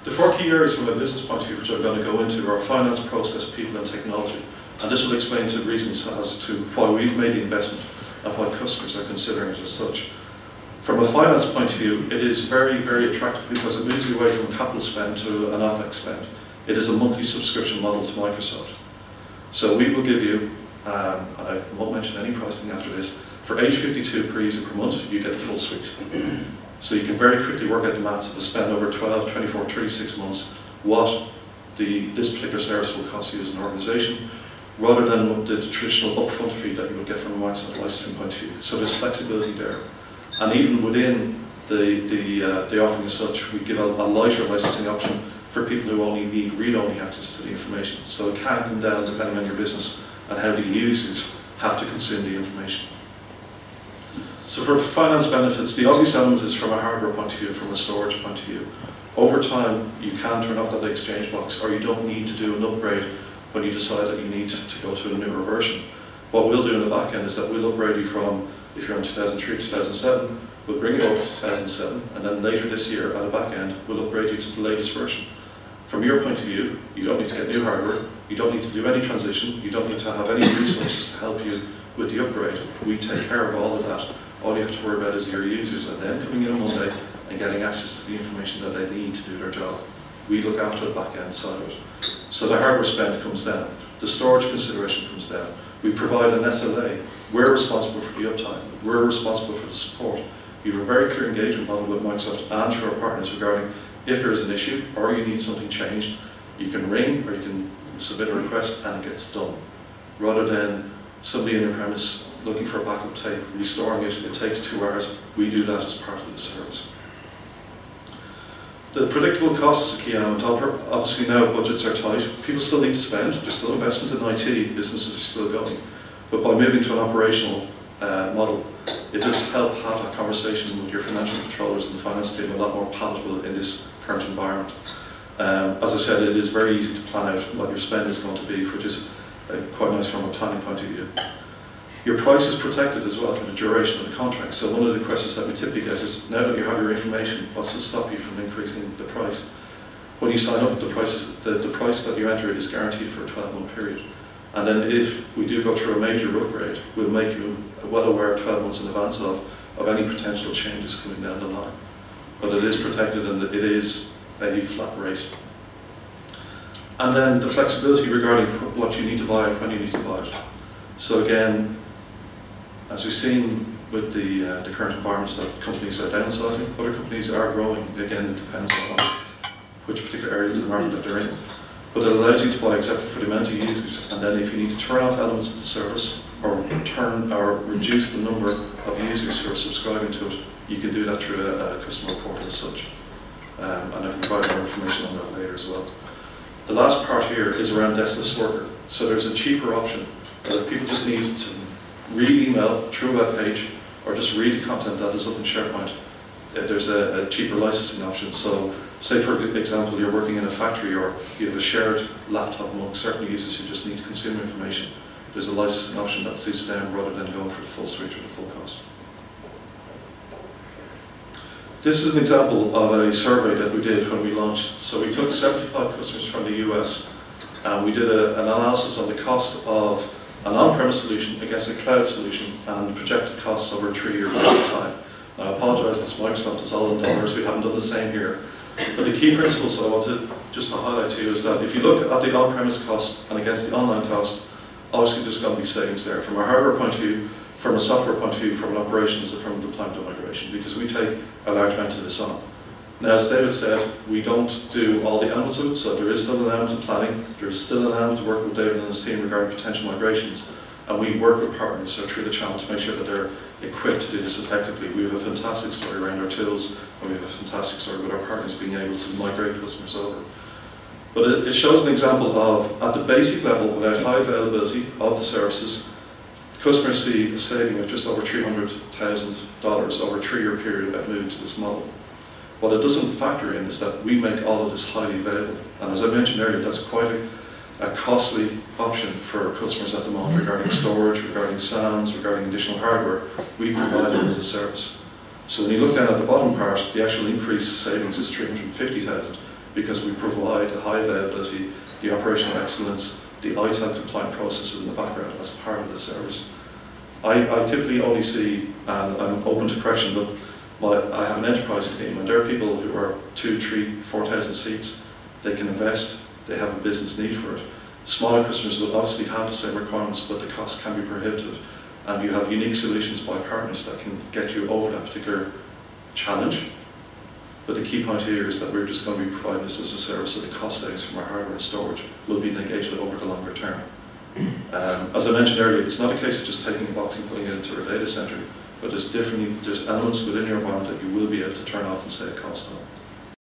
The 4 key areas from a business point of view which I'm going to go into are finance, process, people and technology. And this will explain the reasons as to why we've made the investment and why customers are considering it as such. From a finance point of view, it is very, very attractive because it moves you away from capital spend to an OpEx spend. It is a monthly subscription model to Microsoft. So we will give you, I won't mention any pricing after this, for $8.52 per user per month, you get the full suite. So you can very quickly work out the maths of a spend over 12, 24, 36 months, what this particular service will cost you as an organization, rather than the traditional upfront fee that you would get from a Microsoft licensing point of view. So there's flexibility there. And even within the offering as such, we give a lighter licensing option for people who only need read-only access to the information. So it can come down depending on your business and how the users have to consume the information. So for finance benefits, the obvious element is from a hardware point of view, from a storage point of view. Over time, you can turn off that exchange box, or you don't need to do an upgrade when you decide that you need to go to a newer version. What we'll do in the back end is that we'll upgrade you from, if you're on 2003, 2007, we'll bring you over to 2007, and then later this year, at the back end, we'll upgrade you to the latest version. From your point of view, you don't need to get new hardware, you don't need to do any transition, you don't need to have any resources to help you with the upgrade. We take care of all of that. All you have to worry about is your users and them coming in on Monday and getting access to the information that they need to do their job. We look after the back end side of it. So the hardware spend comes down, the storage consideration comes down. We provide an SLA. We're responsible for the uptime. We're responsible for the support. You have a very clear engagement model with Microsoft and through our partners regarding if there is an issue or you need something changed, you can ring or you can submit a request and it gets done. Rather than somebody in your premise looking for a backup tape, restoring it, it takes 2 hours. We do that as part of the service. The predictable cost is a key element. Obviously now budgets are tight. People still need to spend. There's still investment in IT. Businesses are still going. But by moving to an operational model, it does help have a conversation with your financial controllers and the finance team a lot more palatable in this current environment. As I said, it is very easy to plan out what your spend is going to be, which is quite nice from a planning point of view. Your price is protected as well for the duration of the contract. So one of the questions that we typically get is, now that you have your information, what's to stop you from increasing the price? When you sign up, the price that you enter is guaranteed for a 12-month period. And then if we do go through a major upgrade, we'll make you well aware 12 months in advance of any potential changes coming down the line. But it is protected and it is a flat rate. And then the flexibility regarding what you need to buy and when you need to buy it. So again, as we've seen with the current environments that companies are downsizing, other companies are growing. Again, it depends on which particular area of the market that they're in. But it allows you to buy exactly for the amount of users, and then if you need to turn off elements of the service or reduce the number of users who are subscribing to it, you can do that through a customer portal as such. And I can provide more information on that later as well. The last part here is around deskless worker. So there's a cheaper option that if people just need to read email through a web page or just read the content that is up in SharePoint, there's a cheaper licensing option. So say for example you're working in a factory or you have a shared laptop among certain users who just need to consume information. There's a licensing option that suits them rather than going for the full suite or the full cost. This is an example of a survey that we did when we launched. So we took 75 customers from the US and we did an analysis on the cost of an on-premise solution against a cloud solution and projected costs over a 3-year period of time. I apologize, it's Microsoft, it's all in dollars, we haven't done the same here. But the key principles I wanted just to highlight to you is that if you look at the on-premise cost and against the online cost, obviously there's going to be savings there from a hardware point of view, from a software point of view, from an operations, and from a deployment and migration, because we take a large amount of this on. Now, as David said, we don't do all the elements of it, so there is still an element of planning, there's still an element of working with David and his team regarding potential migrations, and we work with partners through the channel to make sure that they're equipped to do this effectively. We have a fantastic story around our tools, and we have a fantastic story with our partners being able to migrate customers over. But it shows an example of, at the basic level, without high availability of the services, customers see a saving of just over $300,000 over a 3-year period of moving to this model. What it doesn't factor in is that we make all of this highly available. And as I mentioned earlier, that's quite a costly option for customers at the moment regarding storage, regarding sounds, regarding additional hardware. We provide it as a service. So when you look down at the bottom part, the actual increase savings is $350,000. because we provide the high availability, the operational excellence, the ITIL compliant processes in the background as part of the service. I typically only see, and I'm open to correction, but I have an enterprise team, and there are people who are 2, 3, 4,000 seats. They can invest, they have a business need for it. Smaller customers will obviously have the same requirements, but the cost can be prohibitive. And you have unique solutions by partners that can get you over that particular challenge. But the key point here is that we're just going to be providing this as a service, so the cost savings from our hardware and storage will be negated over the longer term. As I mentioned earlier, it's not a case of just taking a box and putting it into our data center, but there's elements within your environment that you will be able to turn off and save cost on.